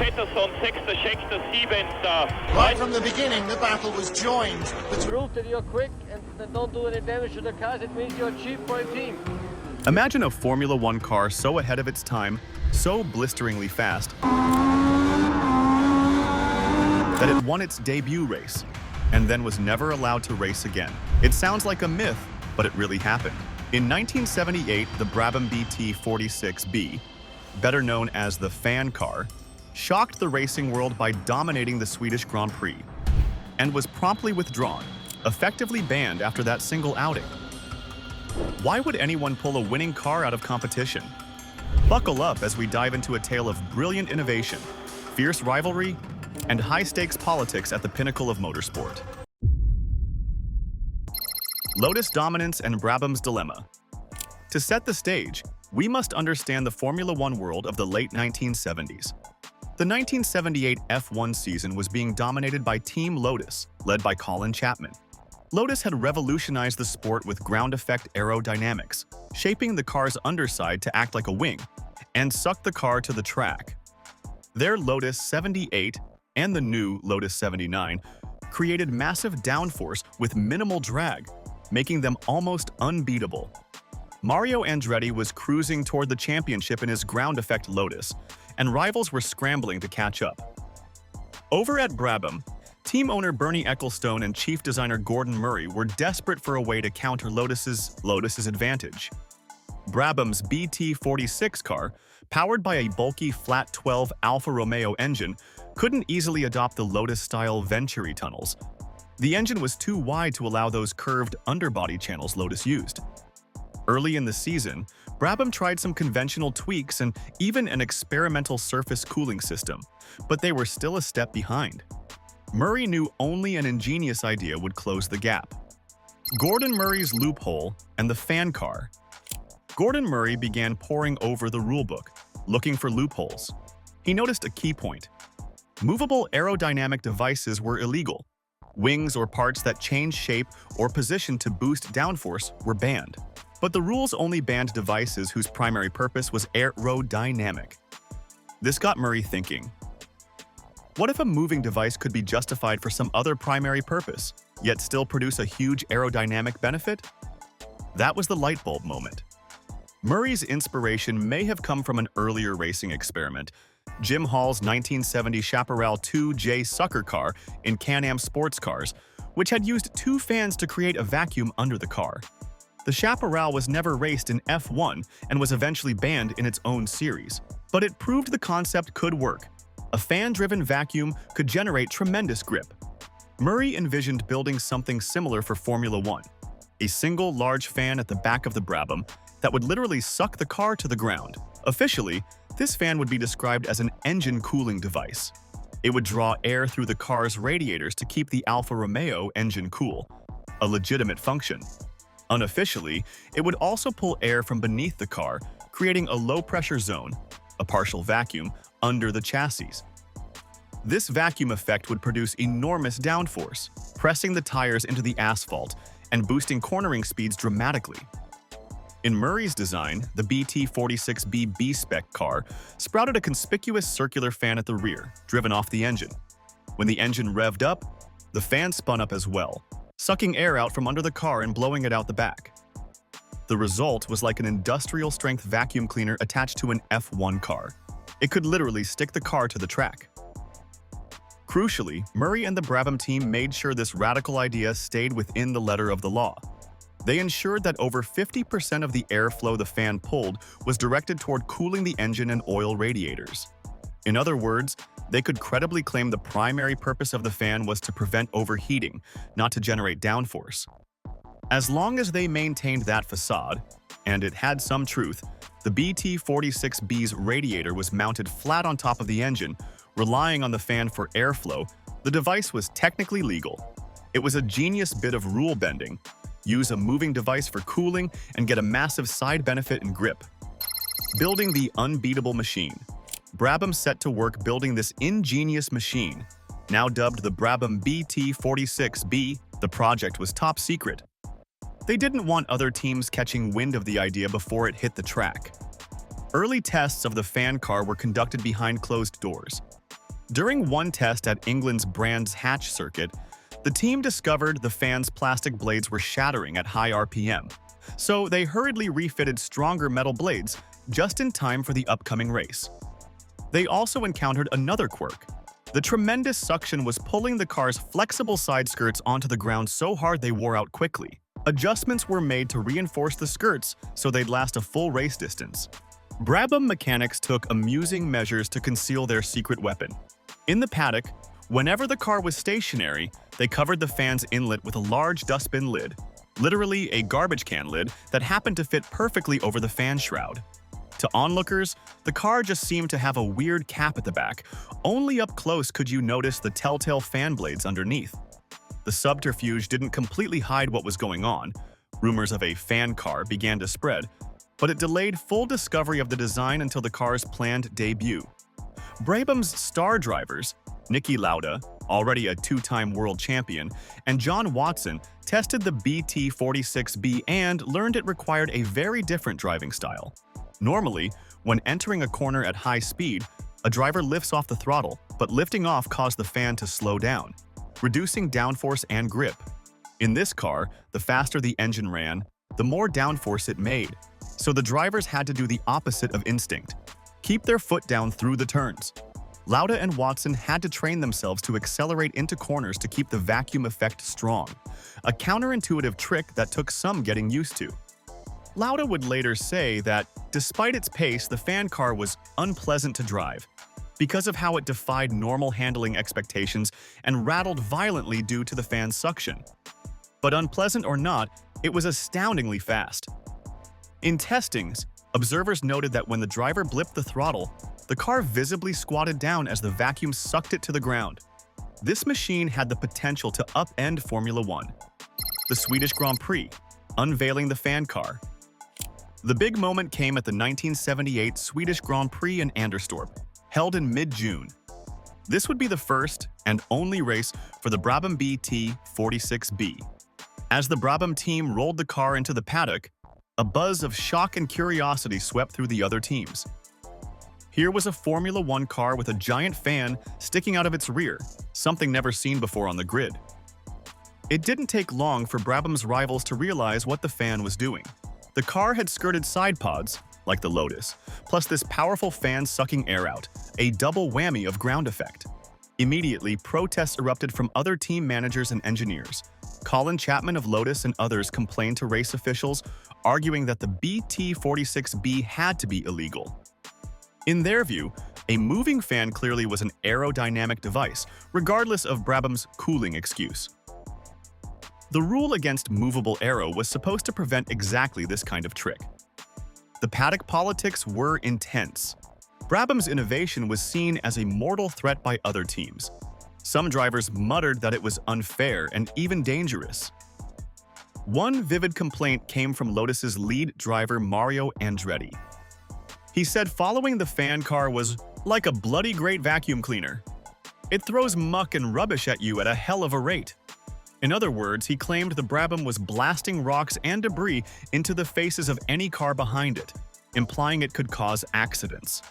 Pettersson, 6., 6., 7. Right from the beginning, the battle was joined. Prove that you're quick and that don't do any damage to the cars. It means you're cheap for a team. Imagine a Formula One car so ahead of its time, so blisteringly fast, that it won its debut race, and then was never allowed to race again. It sounds like a myth, but it really happened. In 1978, the Brabham BT46B, better known as the fan car, shocked the racing world by dominating the Swedish Grand Prix, and was promptly withdrawn, effectively banned after that single outing. Why would anyone pull a winning car out of competition? Buckle up as we dive into a tale of brilliant innovation, fierce rivalry, and high-stakes politics at the pinnacle of motorsport. Lotus dominance and Brabham's dilemma. To set the stage, we must understand the Formula One world of the late 1970s. The 1978 F1 season was being dominated by Team Lotus, led by Colin Chapman. Lotus had revolutionized the sport with ground effect aerodynamics, shaping the car's underside to act like a wing, and suck the car to the track. Their Lotus 78 and the new Lotus 79 created massive downforce with minimal drag, making them almost unbeatable. Mario Andretti was cruising toward the championship in his ground effect Lotus, and rivals were scrambling to catch up. Over at Brabham, team owner Bernie Ecclestone and chief designer Gordon Murray were desperate for a way to counter Lotus's advantage. Brabham's BT46 car, powered by a bulky flat 12 Alfa Romeo engine, couldn't easily adopt the Lotus-style Venturi tunnels. The engine was too wide to allow those curved underbody channels Lotus used. Early in the season, Brabham tried some conventional tweaks and even an experimental surface cooling system, but they were still a step behind. Murray knew only an ingenious idea would close the gap. Gordon Murray's loophole and the fan car. Gordon Murray began poring over the rulebook, looking for loopholes. He noticed a key point. Movable aerodynamic devices were illegal. Wings or parts that changed shape or position to boost downforce were banned. But the rules only banned devices whose primary purpose was aerodynamic. This got Murray thinking. What if a moving device could be justified for some other primary purpose, yet still produce a huge aerodynamic benefit? That was the light bulb moment. Murray's inspiration may have come from an earlier racing experiment, Jim Hall's 1970 Chaparral 2J Sucker car in Can-Am sports cars, which had used two fans to create a vacuum under the car. The Chaparral was never raced in F1 and was eventually banned in its own series, but it proved the concept could work. A fan-driven vacuum could generate tremendous grip. Murray envisioned building something similar for Formula One, a single large fan at the back of the Brabham that would literally suck the car to the ground. Officially, this fan would be described as an engine cooling device. It would draw air through the car's radiators to keep the Alfa Romeo engine cool, a legitimate function. Unofficially, it would also pull air from beneath the car, creating a low-pressure zone, a partial vacuum, under the chassis. This vacuum effect would produce enormous downforce, pressing the tires into the asphalt and boosting cornering speeds dramatically. In Murray's design, the BT46B B-Spec car sprouted a conspicuous circular fan at the rear, driven off the engine. When the engine revved up, the fan spun up as well, sucking air out from under the car and blowing it out the back. The result was like an industrial-strength vacuum cleaner attached to an F1 car. It could literally stick the car to the track. Crucially, Murray and the Brabham team made sure this radical idea stayed within the letter of the law. They ensured that over 50% of the airflow the fan pulled was directed toward cooling the engine and oil radiators. In other words, they could credibly claim the primary purpose of the fan was to prevent overheating, not to generate downforce. As long as they maintained that facade, and it had some truth, the BT46B's radiator was mounted flat on top of the engine, relying on the fan for airflow. The device was technically legal. It was a genius bit of rule bending. Use a moving device for cooling and get a massive side benefit in grip. Building the unbeatable machine. Brabham set to work building this ingenious machine. Now dubbed the Brabham BT46B, the project was top secret. They didn't want other teams catching wind of the idea before it hit the track. Early tests of the fan car were conducted behind closed doors. During one test at England's Brands Hatch circuit, the team discovered the fans' plastic blades were shattering at high RPM, so they hurriedly refitted stronger metal blades just in time for the upcoming race. They also encountered another quirk. The tremendous suction was pulling the car's flexible side skirts onto the ground so hard they wore out quickly. Adjustments were made to reinforce the skirts so they'd last a full race distance. Brabham mechanics took amusing measures to conceal their secret weapon. In the paddock, whenever the car was stationary, they covered the fan's inlet with a large dustbin lid, literally a garbage can lid that happened to fit perfectly over the fan shroud. To onlookers, the car just seemed to have a weird cap at the back. Only up close could you notice the telltale fan blades underneath. The subterfuge didn't completely hide what was going on. Rumors of a fan car began to spread, but it delayed full discovery of the design until the car's planned debut. Brabham's star drivers, Niki Lauda, already a two-time world champion, and John Watson tested the BT46B and learned it required a very different driving style. Normally, when entering a corner at high speed, a driver lifts off the throttle, but lifting off caused the fan to slow down, reducing downforce and grip. In this car, the faster the engine ran, the more downforce it made, so the drivers had to do the opposite of instinct: keep their foot down through the turns. Lauda and Watson had to train themselves to accelerate into corners to keep the vacuum effect strong, a counterintuitive trick that took some getting used to. Lauda would later say that, despite its pace, the fan car was unpleasant to drive because of how it defied normal handling expectations and rattled violently due to the fan's suction. But unpleasant or not, it was astoundingly fast. In testings, observers noted that when the driver blipped the throttle, the car visibly squatted down as the vacuum sucked it to the ground. This machine had the potential to upend Formula One. The Swedish Grand Prix, unveiling the fan car. The big moment came at the 1978 Swedish Grand Prix in Anderstorp, held in mid-June. This would be the first and only race for the Brabham BT46B. As the Brabham team rolled the car into the paddock, a buzz of shock and curiosity swept through the other teams. Here was a Formula One car with a giant fan sticking out of its rear, something never seen before on the grid. It didn't take long for Brabham's rivals to realize what the fan was doing. The car had skirted side pods, like the Lotus, plus this powerful fan sucking air out, a double whammy of ground effect. Immediately, protests erupted from other team managers and engineers. Colin Chapman of Lotus and others complained to race officials, arguing that the BT46B had to be illegal. In their view, a moving fan clearly was an aerodynamic device, regardless of Brabham's cooling excuse. The rule against movable aero was supposed to prevent exactly this kind of trick. The paddock politics were intense. Brabham's innovation was seen as a mortal threat by other teams. Some drivers muttered that it was unfair and even dangerous. One vivid complaint came from Lotus's lead driver Mario Andretti. He said following the fan car was like a bloody great vacuum cleaner. It throws muck and rubbish at you at a hell of a rate. In other words, he claimed the Brabham was blasting rocks and debris into the faces of any car behind it, implying it could cause accidents.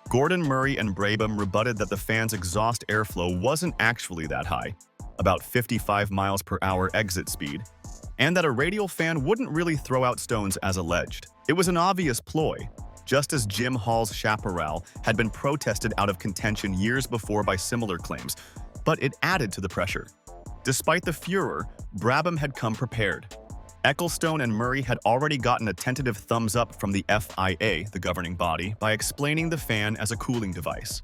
Gordon Murray and Brabham rebutted that the fan's exhaust airflow wasn't actually that high, about 55 miles per hour exit speed, and that a radial fan wouldn't really throw out stones as alleged. It was an obvious ploy, just as Jim Hall's chaparral had been protested out of contention years before by similar claims, but it added to the pressure. Despite the furor, Brabham had come prepared. Ecclestone and Murray had already gotten a tentative thumbs up from the FIA, the governing body, by explaining the fan as a cooling device.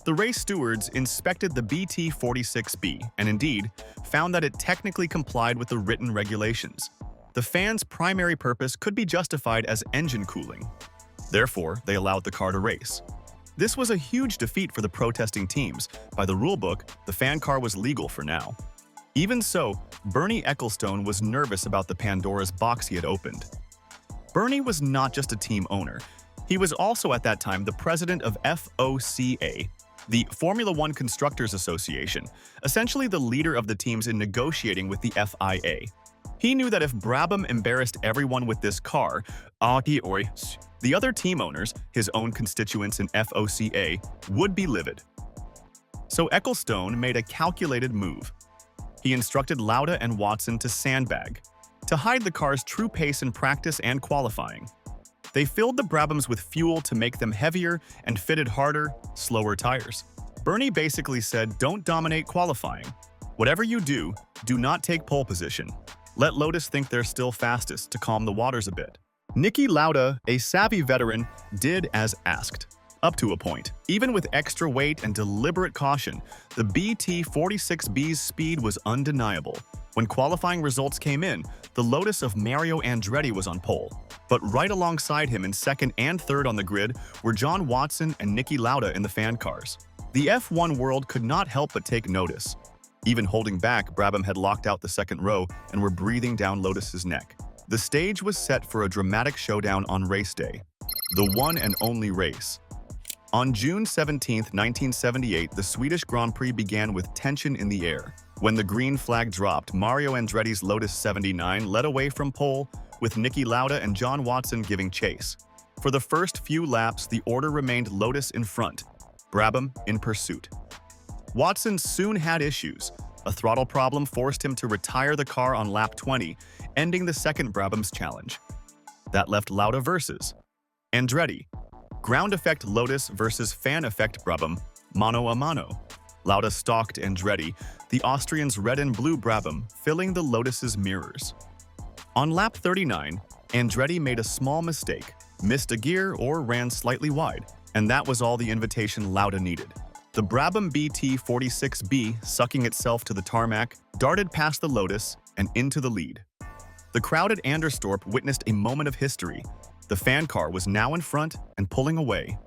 The race stewards inspected the BT46B and indeed found that it technically complied with the written regulations. The fan's primary purpose could be justified as engine cooling. Therefore, they allowed the car to race. This was a huge defeat for the protesting teams. By the rulebook, the fan car was legal for now. Even so, Bernie Ecclestone was nervous about the Pandora's box he had opened. Bernie was not just a team owner. He was also at that time the president of FOCA, the Formula One Constructors Association, essentially the leader of the teams in negotiating with the FIA. He knew that if Brabham embarrassed everyone with this car, the other team owners, his own constituents in FOCA, would be livid. So Ecclestone made a calculated move. He instructed Lauda and Watson to sandbag, to hide the car's true pace in practice and qualifying. They filled the Brabhams with fuel to make them heavier and fitted harder, slower tires. Bernie basically said, don't dominate qualifying. Whatever you do, do not take pole position. Let Lotus think they're still fastest to calm the waters a bit. Niki Lauda, a savvy veteran, did as asked. Up to a point. Even with extra weight and deliberate caution, the BT46B's speed was undeniable. When qualifying results came in, the Lotus of Mario Andretti was on pole. But right alongside him in second and third on the grid were John Watson and Niki Lauda in the fan cars. The F1 world could not help but take notice. Even holding back, Brabham had locked out the second row and were breathing down Lotus's neck. The stage was set for a dramatic showdown on race day. The one and only race. On June 17, 1978, the Swedish Grand Prix began with tension in the air. When the green flag dropped, Mario Andretti's Lotus 79 led away from pole, with Niki Lauda and John Watson giving chase. For the first few laps, the order remained Lotus in front, Brabham in pursuit. Watson soon had issues. A throttle problem forced him to retire the car on lap 20, ending the second Brabham's challenge. That left Lauda versus Andretti. Ground effect Lotus versus fan effect Brabham, mano a mano. Lauda stalked Andretti, the Austrian's red and blue Brabham, filling the Lotus's mirrors. On lap 39, Andretti made a small mistake, missed a gear or ran slightly wide, and that was all the invitation Lauda needed. The Brabham BT46B, sucking itself to the tarmac, darted past the Lotus and into the lead. The crowded Anderstorp witnessed a moment of history. The fan car was now in front and pulling away.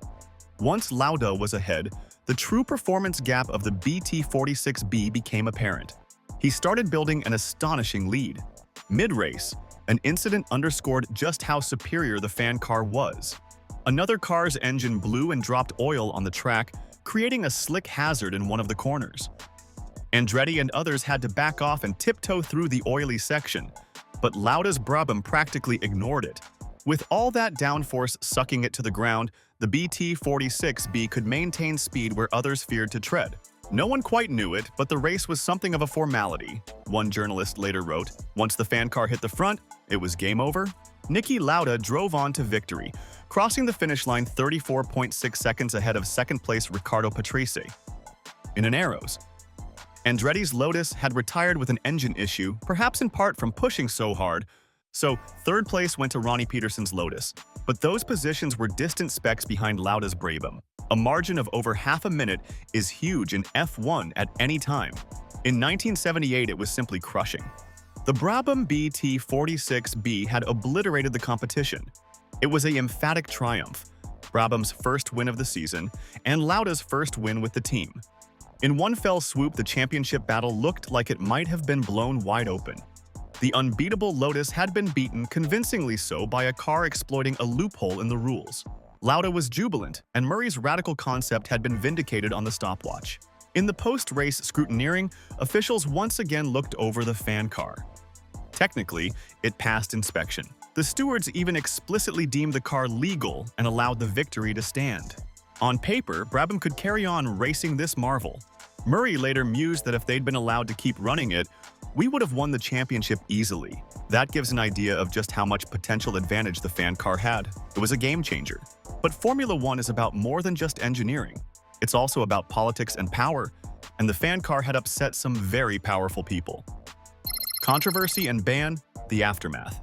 Once Lauda was ahead, the true performance gap of the BT46B became apparent. He started building an astonishing lead. Mid-race, an incident underscored just how superior the fan car was. Another car's engine blew and dropped oil on the track, creating a slick hazard in one of the corners. Andretti and others had to back off and tiptoe through the oily section, but Lauda's Brabham practically ignored it. With all that downforce sucking it to the ground, the BT46B could maintain speed where others feared to tread. No one quite knew it, but the race was something of a formality. One journalist later wrote, once the fan car hit the front, it was game over. Niki Lauda drove on to victory, crossing the finish line 34.6 seconds ahead of second-place Riccardo Patrese. In an Arrows, Andretti's Lotus had retired with an engine issue, perhaps in part from pushing so hard, so third place went to Ronnie Peterson's Lotus. But those positions were distant specks behind Lauda's Brabham. A margin of over half a minute is huge in F1 at any time. In 1978, it was simply crushing. The Brabham BT46B had obliterated the competition. It was an emphatic triumph, Brabham's first win of the season, and Lauda's first win with the team. In one fell swoop, the championship battle looked like it might have been blown wide open. The unbeatable Lotus had been beaten convincingly so by a car exploiting a loophole in the rules. Lauda was jubilant, and Murray's radical concept had been vindicated on the stopwatch. In the post-race scrutineering, officials once again looked over the fan car. Technically, it passed inspection. The stewards even explicitly deemed the car legal and allowed the victory to stand. On paper, Brabham could carry on racing this marvel. Murray later mused that if they'd been allowed to keep running it, we would have won the championship easily. That gives an idea of just how much potential advantage the fan car had. It was a game changer. But Formula One is about more than just engineering. It's also about politics and power, and the fan car had upset some very powerful people. Controversy and ban, the aftermath.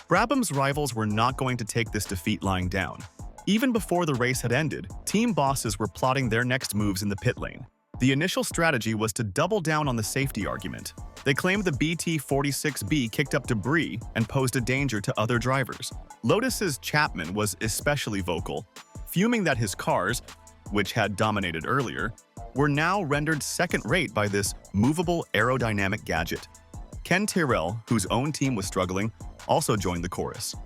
Brabham's rivals were not going to take this defeat lying down. Even before the race had ended, team bosses were plotting their next moves in the pit lane. The initial strategy was to double down on the safety argument. They claimed the BT46B kicked up debris and posed a danger to other drivers. Lotus's Chapman was especially vocal, fuming that his cars, which had dominated earlier, were now rendered second-rate by this movable aerodynamic gadget. Ken Tyrrell, whose own team was struggling, also joined the chorus.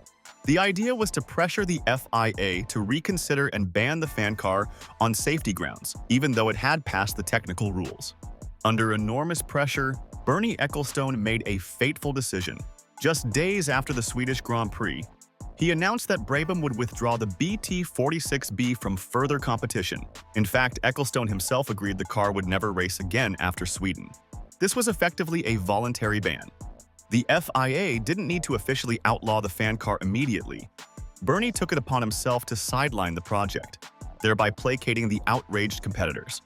The idea was to pressure the FIA to reconsider and ban the fan car on safety grounds, even though it had passed the technical rules. Under enormous pressure, Bernie Ecclestone made a fateful decision. Just days after the Swedish Grand Prix, he announced that Brabham would withdraw the BT46B from further competition. In fact, Ecclestone himself agreed the car would never race again after Sweden. This was effectively a voluntary ban. The FIA didn't need to officially outlaw the fan car immediately. Bernie took it upon himself to sideline the project, thereby placating the outraged competitors.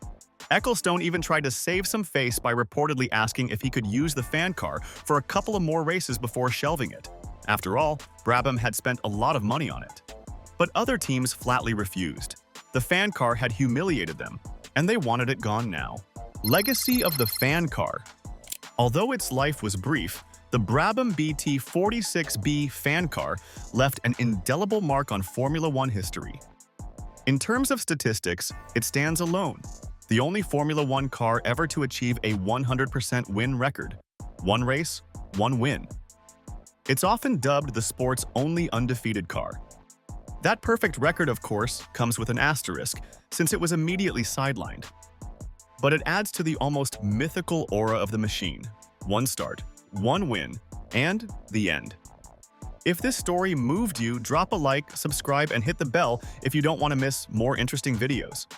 Ecclestone even tried to save some face by reportedly asking if he could use the fan car for a couple of more races before shelving it. After all, Brabham had spent a lot of money on it. But other teams flatly refused. The fan car had humiliated them, and they wanted it gone now. Legacy of the fan car. Although its life was brief, the Brabham BT46B fan car left an indelible mark on Formula One history. In terms of statistics, it stands alone, the only Formula One car ever to achieve a 100% win record. One race, one win. It's often dubbed the sport's only undefeated car. That perfect record, of course, comes with an asterisk, since it was immediately sidelined. But it adds to the almost mythical aura of the machine. One start, one win, and the end. If this story moved you, drop a like, subscribe, and hit the bell if you don't want to miss more interesting videos.